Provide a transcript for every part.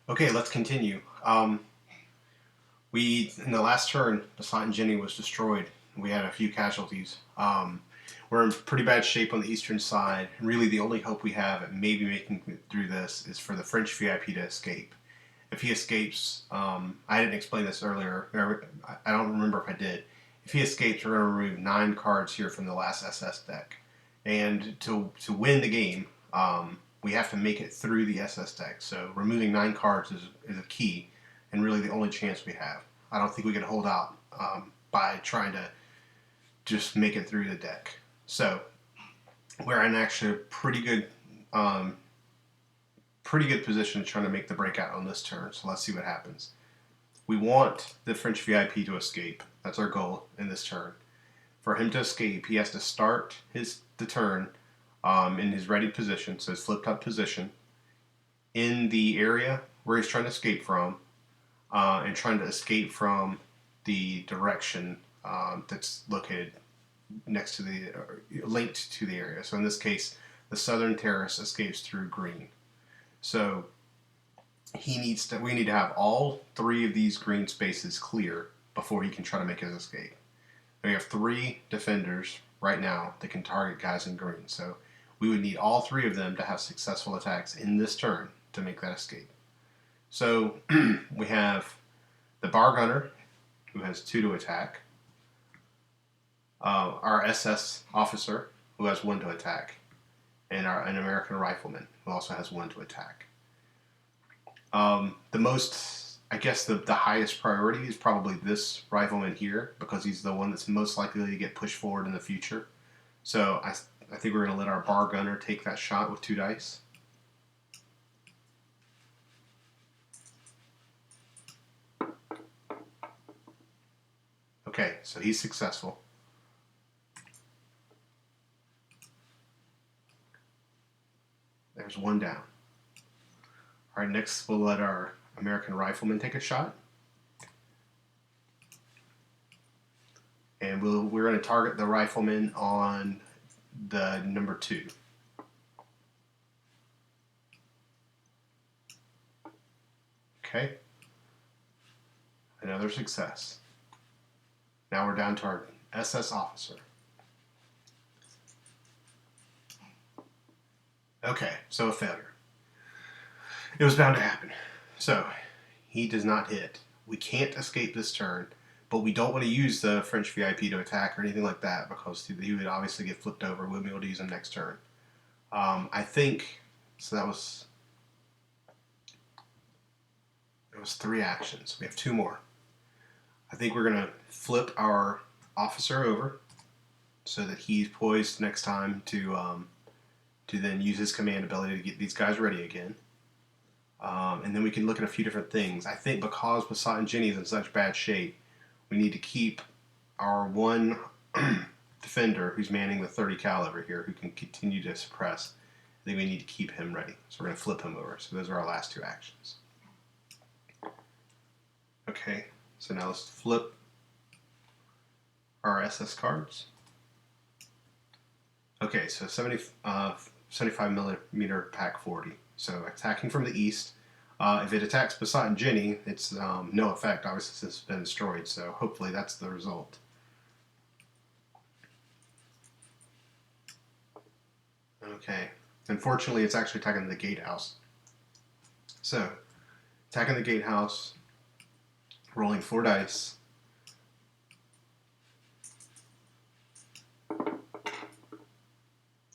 Okay, let's continue. We in the last turn, the Slot and Jenny was destroyed. We had a few casualties. We're in pretty bad shape on the eastern side. Really, the only hope we have at maybe making it through this is for the French VIP to escape. If he escapes, I didn't explain this earlier. I don't remember if I did. If he escapes, we're going to remove 9 cards here from the last SS deck, and to win the game, we have to make it through the SS deck. So removing 9 cards is a key, and really the only chance we have. I don't think we can hold out by trying to just make it through the deck. So we're in actually a um, pretty good position trying to make the breakout on this turn. So let's see what happens. We want the French VIP to escape. That's our goal in this turn. For him to escape, he has to start the turn in his ready position, so his flipped up position, in the area where he's trying to escape from, and trying to escape from the direction that's located next to linked to the area. So in this case, the southern terrace escapes through green. So we need to have all 3 of these green spaces clear before he can try to make his escape. We have 3 defenders right now that can target guys in green. So we would need all 3 of them to have successful attacks in this turn to make that escape. So we have the Bar Gunner, who has 2 to attack. Our SS officer, who has 1 to attack. And an American rifleman, who also has 1 to attack. I guess the highest priority is probably this rifleman here, because he's the one that's most likely to get pushed forward in the future. So I think we're going to let our bar gunner take that shot with 2 dice. Okay, so he's successful. There's 1 down. All right, next we'll let our American rifleman take a shot. And we're going to target the rifleman on the number 2. Okay. Another success. Now we're down to our SS officer. Okay, so a failure. It was bound to happen. So he does not hit. We can't escape this turn, but we don't want to use the French VIP to attack or anything like that, because he would obviously get flipped over. We'll be able to use him next turn. I think so. That was 3 actions. We have 2 more. I think we're gonna flip our officer over so that he's poised next time to then use his command ability to get these guys ready again. And then we can look at a few different things. I think because Passat and Jenny is in such bad shape, we need to keep our 1 defender who's manning the 30 caliber here, who can continue to suppress. I think we need to keep him ready. So we're going to flip him over. So those are our last 2 actions. Okay, so now let's flip our SS cards. Okay, so 75 millimeter pack 40. So attacking from the east. If it attacks Passat and Jenny, it's no effect, obviously, since it's been destroyed. So hopefully that's the result. Okay. Unfortunately, it's actually attacking the gatehouse. So, attacking the gatehouse, rolling 4 dice.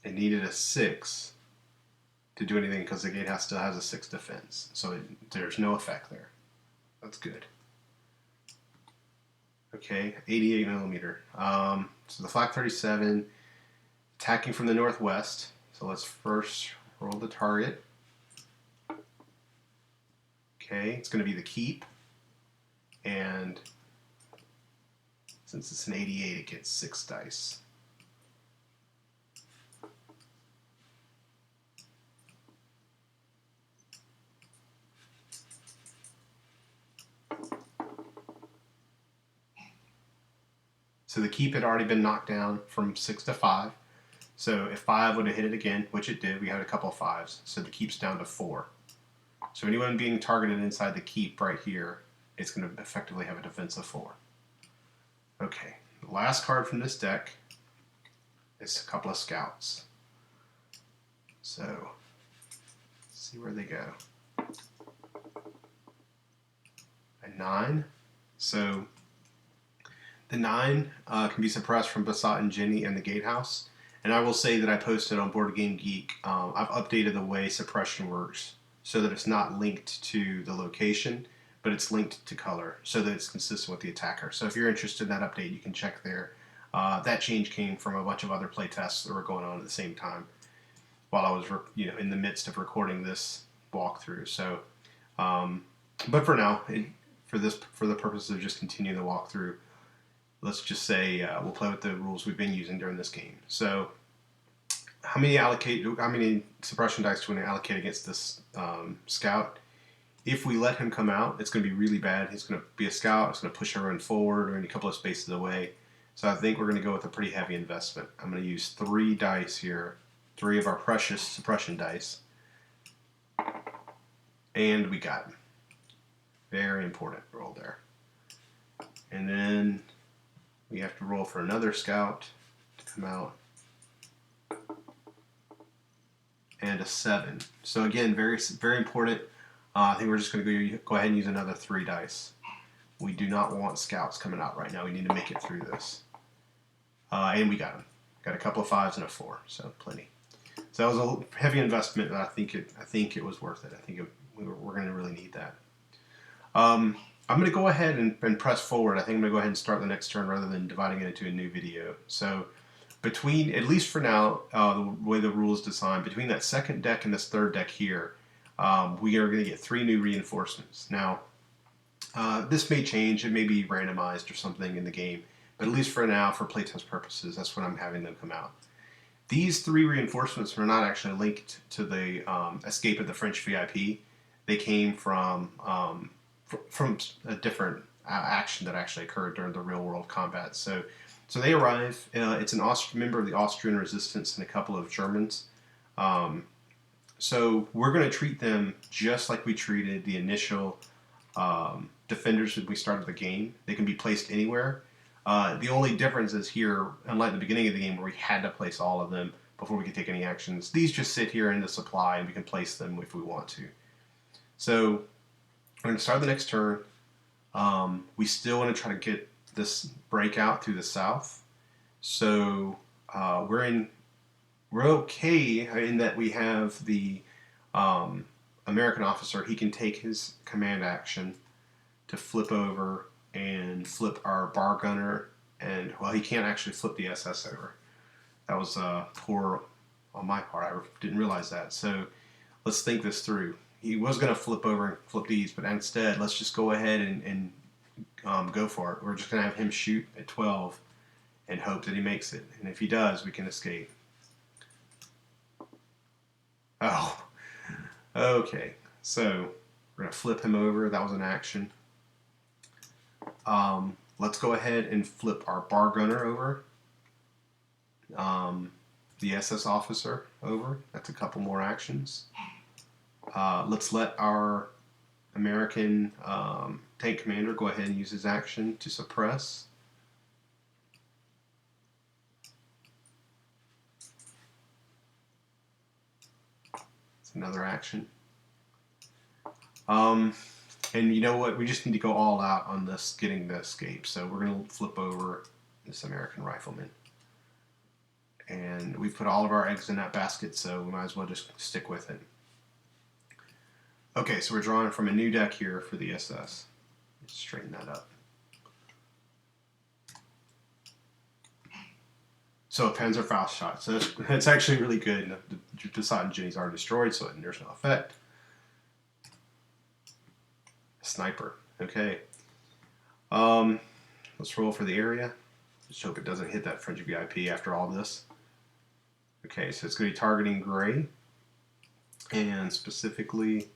It needed a 6 to do anything because the gatehouse still has a 6 defense. So there's no effect there. That's good. Okay, 88 millimeter. So the Flak 37, attacking from the northwest. So let's first roll the target. Okay, it's going to be the keep. And since it's an 88, it gets 6 dice. So the keep had already been knocked down from 6 to 5. So if 5 would have hit it again, which it did, we had a couple of 5s. So the keep's down to 4. So anyone being targeted inside the keep right here, it's going to effectively have a defense of 4. Okay, the last card from this deck is a couple of scouts. So, let's see where they go. A 9. So, the 9 can be suppressed from Besotten Jenny and the Gatehouse. And I will say that I posted on Board Game Geek, I've updated the way suppression works so that it's not linked to the location, but it's linked to color so that it's consistent with the attacker. So if you're interested in that update, you can check there. That change came from a bunch of other playtests that were going on at the same time while I was in the midst of recording this walkthrough. So, but for now, for the purpose of just continuing the walkthrough, let's just say we'll play with the rules we've been using during this game. So, how many suppression dice do we allocate against this scout? If we let him come out, it's going to be really bad. He's going to be a scout. It's going to push everyone forward or a couple of spaces away. So I think we're going to go with a pretty heavy investment. I'm going to use 3 dice here, 3 of our precious suppression dice, and we got him. Very important roll there. And then we have to roll for another scout to come out. And a 7. So again, very, very important. I think we're just going to go ahead and use another 3 dice. We do not want scouts coming out right now. We need to make it through this. And we got them. Got a couple of 5s and a 4, so plenty. So that was a heavy investment, but I think it was worth it. I think we're going to really need that. I'm going to go ahead and press forward. I think I'm going to go ahead and start the next turn rather than dividing it into a new video. So between, at least for now, the way the rules designed, between that second deck and this third deck here, we are going to get 3 new reinforcements. Now, this may change. It may be randomized or something in the game. But at least for now, for playtest purposes, that's when I'm having them come out. These 3 reinforcements were not actually linked to the escape of the French VIP. They came from a different action that actually occurred during the real world combat. So they arrive. It's an member of the Austrian resistance and a couple of Germans. So we're going to treat them just like we treated the initial defenders when we started the game. They can be placed anywhere. The only difference is here, unlike the beginning of the game where we had to place all of them before we could take any actions, these just sit here in the supply and we can place them if we want to. So we're going to start the next turn. We still want to try to get this breakout through the south. So we're okay in that we have the American officer. He can take his command action to flip over and flip our bar gunner, and well, he can't actually flip the SS over. That was poor on my part. I didn't realize that. So let's think this through. He was going to flip over and flip these, but instead, let's just go ahead and go for it. We're just going to have him shoot at 12 and hope that he makes it. And if he does, we can escape. Oh, okay. So we're going to flip him over. That was an action. Let's go ahead and flip our bar gunner over. The SS officer over. That's a couple more actions. Let's let our American tank commander go ahead and use his action to suppress. It's another action. And you know what? We just need to go all out on this, getting the escape. So we're going to flip over this American rifleman. And we've put all of our eggs in that basket, so we might as well just stick with it. Okay, so we're drawing from a new deck here for the SS. Let's straighten that up. So pens are foul shots. So that's actually really good. The Besotten Jennies are destroyed, so there's no effect. Sniper. Okay. Let's roll for the area. Just hope it doesn't hit that French VIP after all this. Okay, so it's going to be targeting gray. And specifically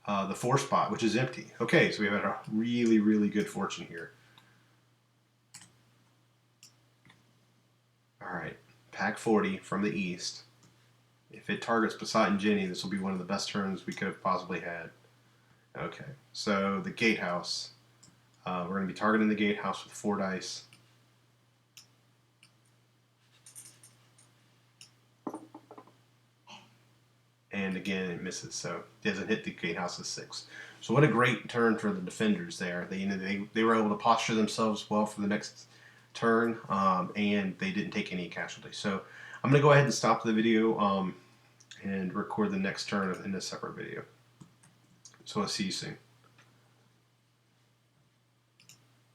the 4 spot, which is empty. Okay, so we have a really, really good fortune here. Alright, pack 40 from the east If it targets Poseidon Jenny, this will be one of the best turns we could have possibly had. Okay, so the gatehouse. We're going to be targeting the gatehouse with 4 dice. And again, it misses, so it doesn't hit the gatehouse with 6. So what a great turn for the defenders there. They were able to posture themselves well for the next turn, and they didn't take any casualties. So I'm going to go ahead and stop the video and record the next turn in a separate video. So I'll see you soon.